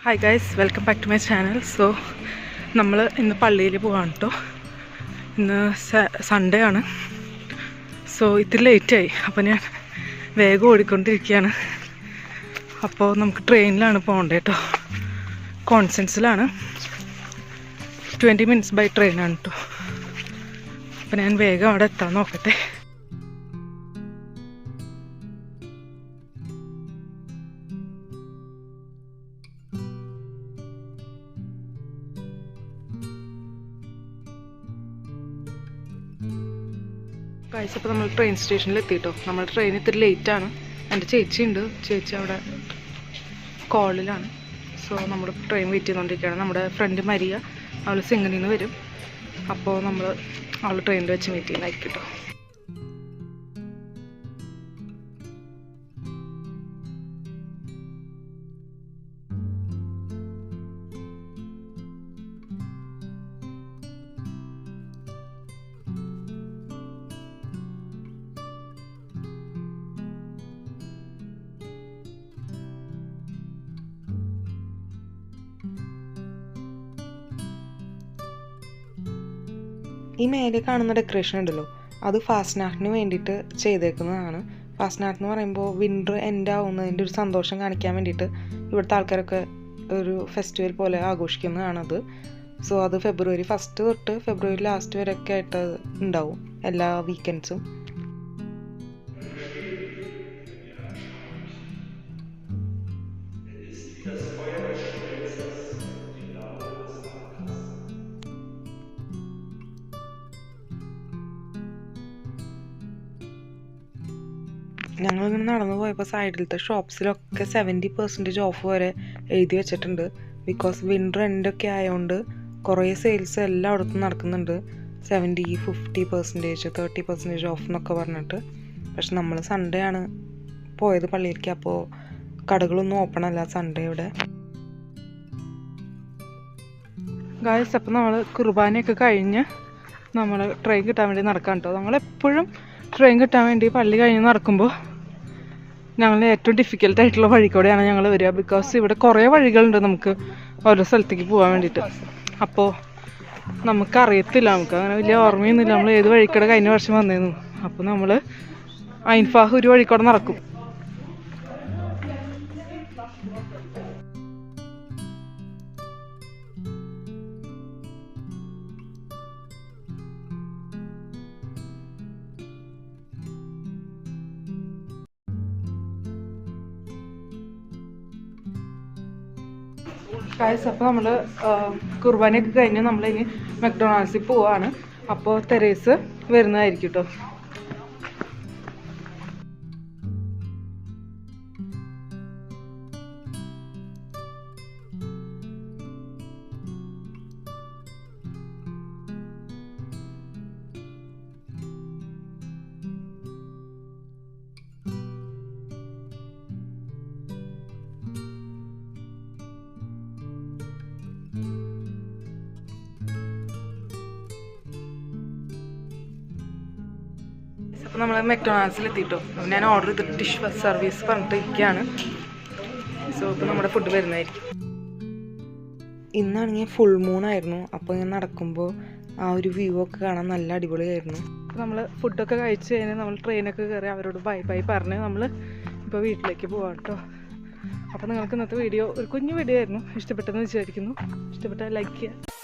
Hi guys, welcome back to my channel. So നമ്മൾ ഇന്ന് പള്ളിയിൽ പോവാണ് കേട്ടോ. ഇന്ന് സൺഡേ ആണ്. സോ ഇത്തിരി ലേറ്റായി, അപ്പോൾ ഞാൻ വേഗം ഓടിക്കൊണ്ടിരിക്കുകയാണ്. അപ്പോൾ നമുക്ക് ട്രെയിനിലാണ് പോകേണ്ടത് കേട്ടോ. കോൺസെൻസിലാണ്, 20 minutes ബൈ ട്രെയിനാണ് കേട്ടോ. അപ്പോൾ ഞാൻ വേഗം അവിടെ എത്താൻ നോക്കട്ടെ. അപ്പോൾ നമ്മൾ ട്രെയിൻ സ്റ്റേഷനിൽ എത്തിയിട്ടോ. നമ്മൾ ട്രെയിൻ ഇത്തിരി ലേറ്റാണ്. എൻ്റെ ചേച്ചിയുണ്ട്, ചേച്ചി അവിടെ കോളിലാണ്. സോ നമ്മൾ ട്രെയിൻ വെയിറ്റ് ചെയ്തുകൊണ്ടിരിക്കുകയാണ്. നമ്മുടെ ഫ്രണ്ട് മരിയ, അവൾ സിംഗിളിൽ നിന്ന് വരും. അപ്പോൾ നമ്മൾ അവൾ ട്രെയിനിൽ വെച്ച് മീറ്റ് ചെയ്യുന്നതായിരിക്കും കേട്ടോ. ഈ മേലെ കാണുന്ന ഡെക്കറേഷൻ ഉണ്ടല്ലോ, അത് ഫാസ്റ്റ്നാട്ടിന് വേണ്ടിയിട്ട് ചെയ്തേക്കുന്നതാണ്. ഫാസ്റ്റ്നാട്ട് എന്ന് പറയുമ്പോൾ വിൻ്റർ എൻഡ് ആവുന്നതിൻ്റെ ഒരു സന്തോഷം കാണിക്കാൻ വേണ്ടിയിട്ട് ഇവിടുത്തെ ആൾക്കാരൊക്കെ ഒരു ഫെസ്റ്റിവൽ പോലെ ആഘോഷിക്കുന്നതാണത്. സോ അത് ഫെബ്രുവരി 1 തൊട്ട് ഫെബ്രുവരി ലാസ്റ്റ് വരെയൊക്കെ ആയിട്ട് ഉണ്ടാവും, എല്ലാ വീക്കെൻഡ്സും. ഞങ്ങളിങ്ങനെ നടന്നു പോയപ്പോൾ സൈഡിലത്തെ ഷോപ്സിലൊക്കെ 70% ഓഫ് വരെ എഴുതി വെച്ചിട്ടുണ്ട്. ബിക്കോസ് വിൻ്റർ എൻഡൊക്കെ ആയതുകൊണ്ട് കുറേ സെയിൽസ് എല്ലായിടത്തും നടക്കുന്നുണ്ട്. 70, 50%, 30% ഓഫ് എന്നൊക്കെ പറഞ്ഞിട്ട്. പക്ഷെ നമ്മൾ സൺഡേ ആണ് പോയത് പള്ളിയിലേക്ക്, അപ്പോൾ കടകളൊന്നും ഓപ്പൺ അല്ല സൺഡേ ഇവിടെ. ഗായ്സ്, അപ്പോൾ നമ്മൾ കുർബാനയൊക്കെ കഴിഞ്ഞ് നമ്മൾ ട്രെയിൻ കിട്ടാൻ വേണ്ടി നടക്കാം കേട്ടോ. നമ്മളെപ്പോഴും ട്രെയിൻ കിട്ടാൻ വേണ്ടി പള്ളി കഴിഞ്ഞ് നടക്കുമ്പോൾ ഞങ്ങൾ ഏറ്റവും ഡിഫിക്കൽട്ടായിട്ടുള്ള വഴി കൂടെയാണ് ഞങ്ങൾ വരിക. ബിക്കോസ് ഇവിടെ കുറേ വഴികളുണ്ട് നമുക്ക് ഓരോ സ്ഥലത്തേക്ക് പോകാൻ വേണ്ടിയിട്ട്. അപ്പോൾ നമുക്കറിയത്തില്ല, നമുക്ക് അങ്ങനെ വലിയ ഓർമ്മയൊന്നുമില്ല നമ്മൾ ഏത് വഴിക്കൂടെ കഴിഞ്ഞ വർഷം വന്നിരുന്നു. അപ്പോൾ നമ്മൾ ഐൻഫാഹ് ഒരു വഴിക്കൂടെ നടക്കും. ഗായ്സ്, അപ്പോൾ നമ്മൾ കുർബാനയൊക്കെ കഴിഞ്ഞ് നമ്മളിനി മക്ഡൊണാൾഡ്സിൽ പോവാണ്. അപ്പോൾ തെരേസ് വരുന്നതായിരിക്കും കേട്ടോ. അപ്പോൾ നമ്മൾ മക്ഡൊണാൾഡ്സിൽ എത്തിയിട്ടോ. ഞാൻ ഓർഡർ ചെയ്ത് ഡിഷ് സർവീസ് പറഞ്ഞിട്ടിരിക്കുകയാണ്. സോ ഇപ്പോൾ നമ്മുടെ ഫുഡ് വരുന്നതായിരിക്കും. ഇന്നാണെങ്കിൽ ഫുൾ മൂണായിരുന്നു. അപ്പോൾ ഇങ്ങനെ നടക്കുമ്പോൾ ആ ഒരു വ്യൂ ഒക്കെ കാണാൻ നല്ല അടിപൊളിയായിരുന്നു. അപ്പോൾ നമ്മൾ ഫുഡൊക്കെ കഴിച്ച് കഴിഞ്ഞാൽ നമ്മൾ ട്രെയിനൊക്കെ കയറി അവരോട് ബൈ ബൈ പറഞ്ഞ് നമ്മൾ ഇപ്പോൾ വീട്ടിലേക്ക് പോകാം കേട്ടോ. അപ്പോൾ നിങ്ങൾക്ക് ഇന്നത്തെ വീഡിയോ ഒരു കുഞ്ഞു വീഡിയോ ആയിരുന്നു. ഇഷ്ടപ്പെട്ടെന്ന് വിചാരിക്കുന്നു. ഇഷ്ടപ്പെട്ടാൽ ലൈക്ക് ചെയ്യുക.